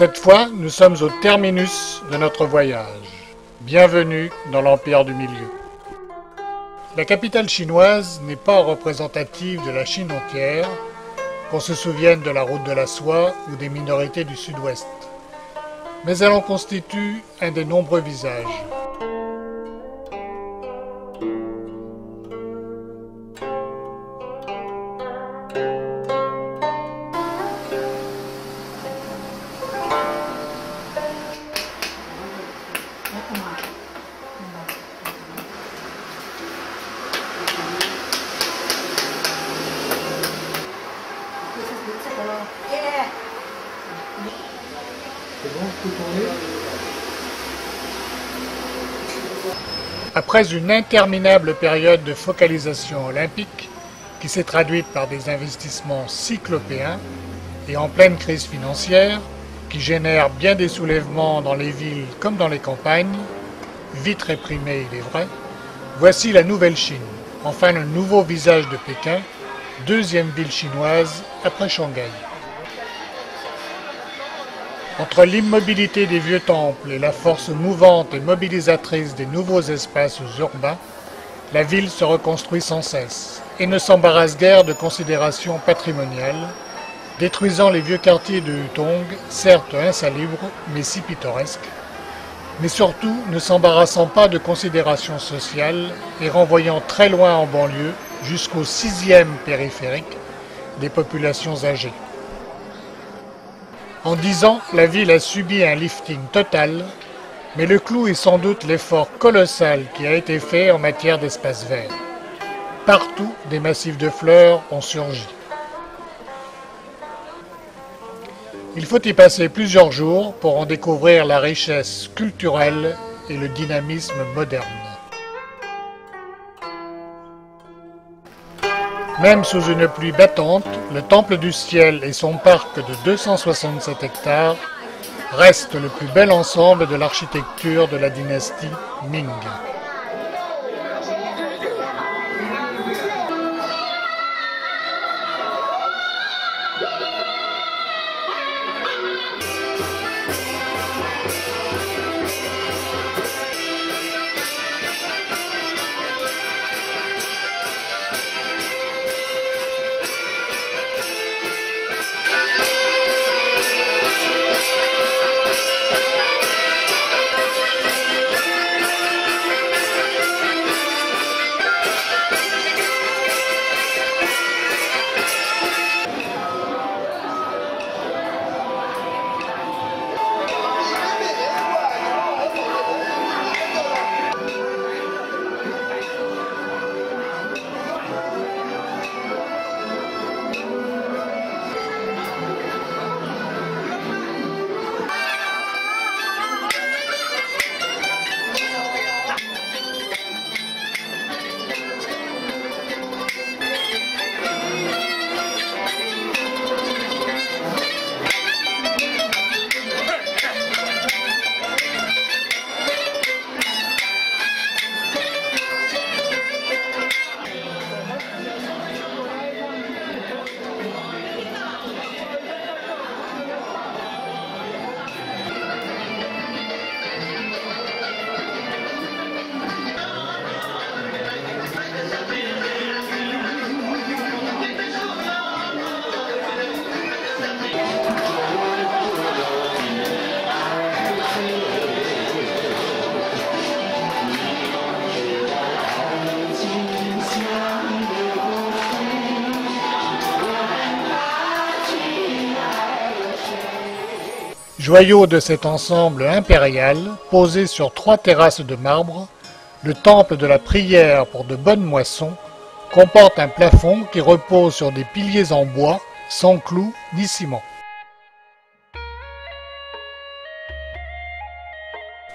Cette fois, nous sommes au terminus de notre voyage. Bienvenue dans l'Empire du Milieu. La capitale chinoise n'est pas représentative de la Chine entière, qu'on se souvienne de la route de la soie ou des minorités du sud-ouest. Mais elle en constitue un des nombreux visages. Après une interminable période de focalisation olympique, qui s'est traduite par des investissements cyclopéens, et en pleine crise financière, qui génère bien des soulèvements dans les villes comme dans les campagnes, vite réprimés il est vrai, voici la nouvelle Chine, enfin le nouveau visage de Pékin, deuxième ville chinoise après Shanghai. Entre l'immobilité des vieux temples et la force mouvante et mobilisatrice des nouveaux espaces urbains, la ville se reconstruit sans cesse et ne s'embarrasse guère de considérations patrimoniales, détruisant les vieux quartiers de Hutong, certes insalubres mais si pittoresques, mais surtout ne s'embarrassant pas de considérations sociales et renvoyant très loin en banlieue jusqu'au 6e périphérique des populations âgées. En 10 ans, la ville a subi un lifting total, mais le clou est sans doute l'effort colossal qui a été fait en matière d'espaces verts. Partout, des massifs de fleurs ont surgi. Il faut y passer plusieurs jours pour en découvrir la richesse culturelle et le dynamisme moderne. Même sous une pluie battante, le Temple du Ciel et son parc de 267 hectares restent le plus bel ensemble de l'architecture de la dynastie Ming. Joyau de cet ensemble impérial, posé sur 3 terrasses de marbre, le temple de la prière pour de bonnes moissons comporte un plafond qui repose sur des piliers en bois, sans clous ni ciment.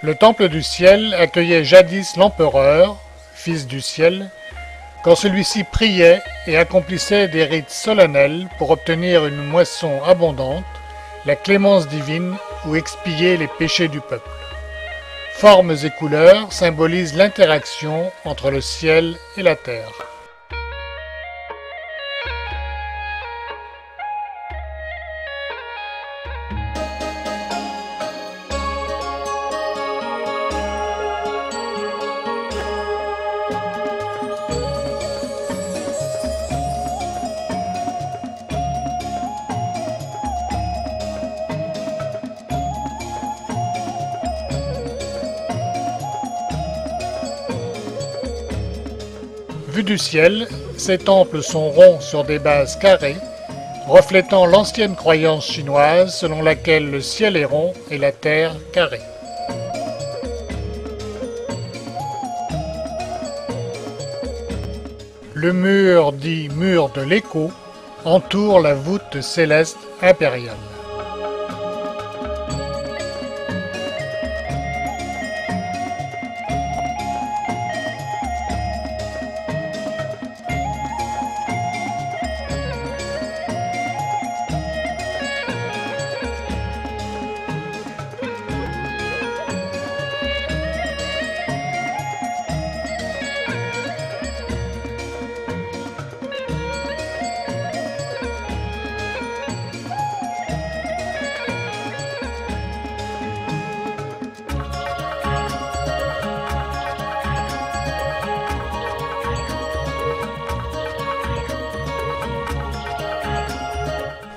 Le temple du ciel accueillait jadis l'empereur, fils du ciel, quand celui-ci priait et accomplissait des rites solennels pour obtenir une moisson abondante, la clémence divine ou expier les péchés du peuple. Formes et couleurs symbolisent l'interaction entre le ciel et la terre. Vus du ciel, ces temples sont ronds sur des bases carrées, reflétant l'ancienne croyance chinoise selon laquelle le ciel est rond et la terre carrée. Le mur, dit mur de l'écho, entoure la voûte céleste impériale.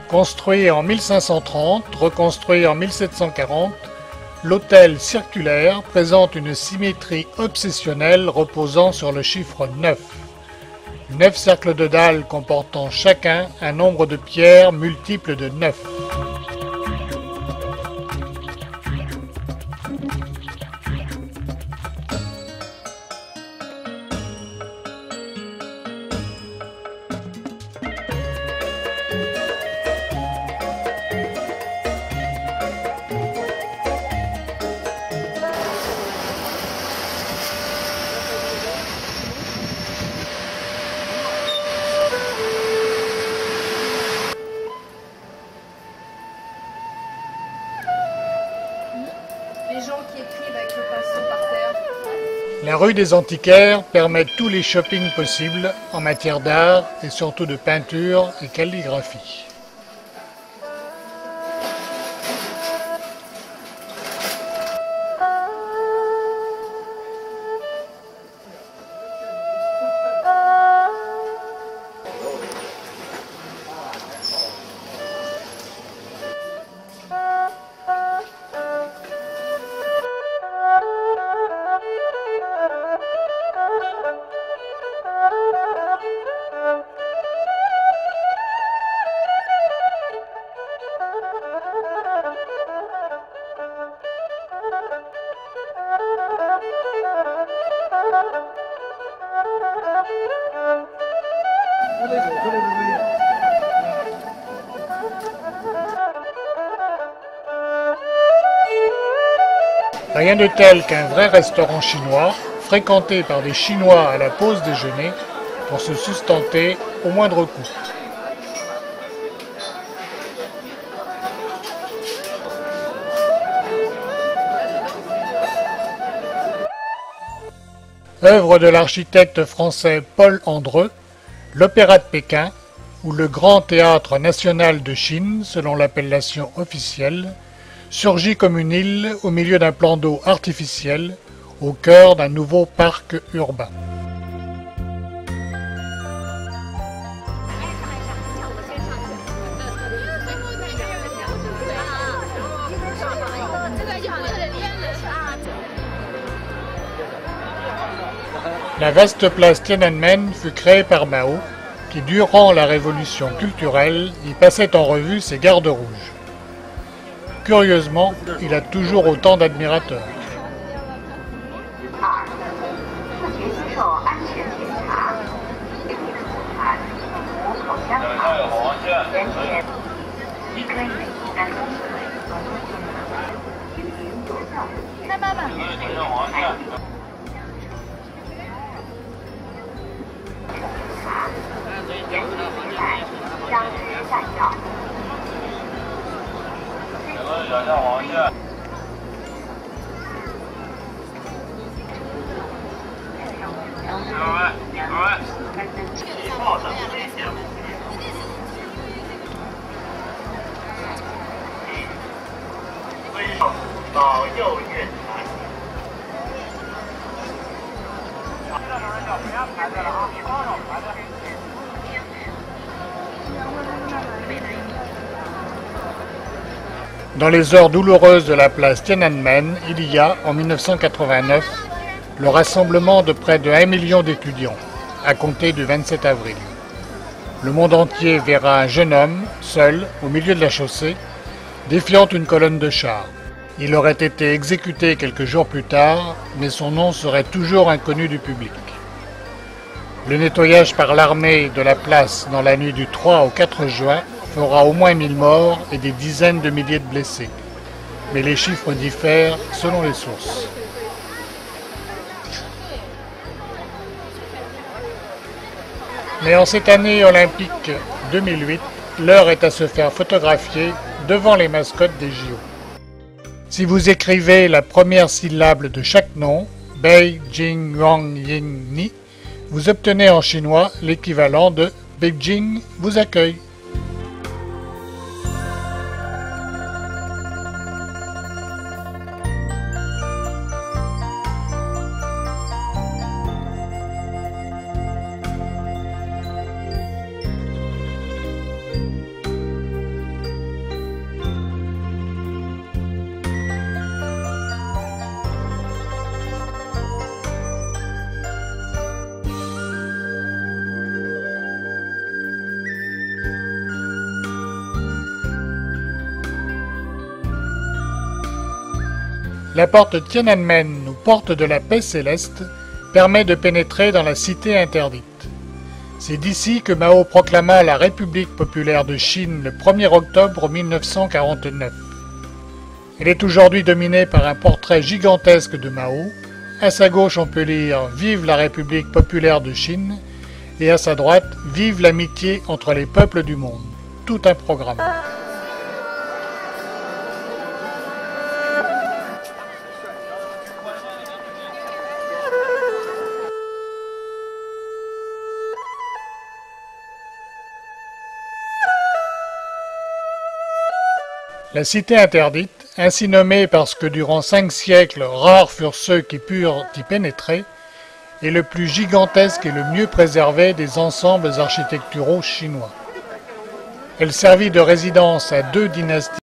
Construit en 1530, reconstruit en 1740, l'autel circulaire présente une symétrie obsessionnelle reposant sur le chiffre 9. 9 cercles de dalles comportant chacun un nombre de pierres multiple de 9. Les gens qui écrivent avec le pinceau par terre. La rue des Antiquaires permet tous les shoppings possibles en matière d'art et surtout de peinture et calligraphie. Rien de tel qu'un vrai restaurant chinois, fréquenté par des Chinois à la pause déjeuner, pour se sustenter au moindre coût. Œuvre de l'architecte français Paul Andreu, l'Opéra de Pékin, ou le Grand Théâtre National de Chine, selon l'appellation officielle, surgit comme une île au milieu d'un plan d'eau artificiel, au cœur d'un nouveau parc urbain. La vaste place Tiananmen fut créée par Mao, qui durant la révolution culturelle y passait en revue ses gardes rouges. Curieusement, il a toujours autant d'admirateurs. Dans les heures douloureuses de la place Tiananmen, il y a, en 1989, le rassemblement de près de 1 million d'étudiants. à compter du 27 avril. Le monde entier verra un jeune homme, seul, au milieu de la chaussée, défiant une colonne de chars. Il aurait été exécuté quelques jours plus tard, mais son nom serait toujours inconnu du public. Le nettoyage par l'armée de la place dans la nuit du 3 au 4 juin fera au moins 1000 morts et des dizaines de milliers de blessés. Mais les chiffres diffèrent selon les sources. Mais en cette année olympique 2008, l'heure est à se faire photographier devant les mascottes des JO. Si vous écrivez la première syllabe de chaque nom, Bei, Jing, Wang, Ying, Ni, vous obtenez en chinois l'équivalent de Beijing vous accueille. La porte Tiananmen, ou porte de la paix céleste, permet de pénétrer dans la cité interdite. C'est d'ici que Mao proclama la République populaire de Chine le 1er octobre 1949. Elle est aujourd'hui dominée par un portrait gigantesque de Mao. À sa gauche, on peut lire « Vive la République populaire de Chine » et à sa droite « Vive l'amitié entre les peuples du monde ». Tout un programme. La cité interdite, ainsi nommée parce que durant 5 siècles, rares furent ceux qui purent y pénétrer, est le plus gigantesque et le mieux préservé des ensembles architecturaux chinois. Elle servit de résidence à 2 dynasties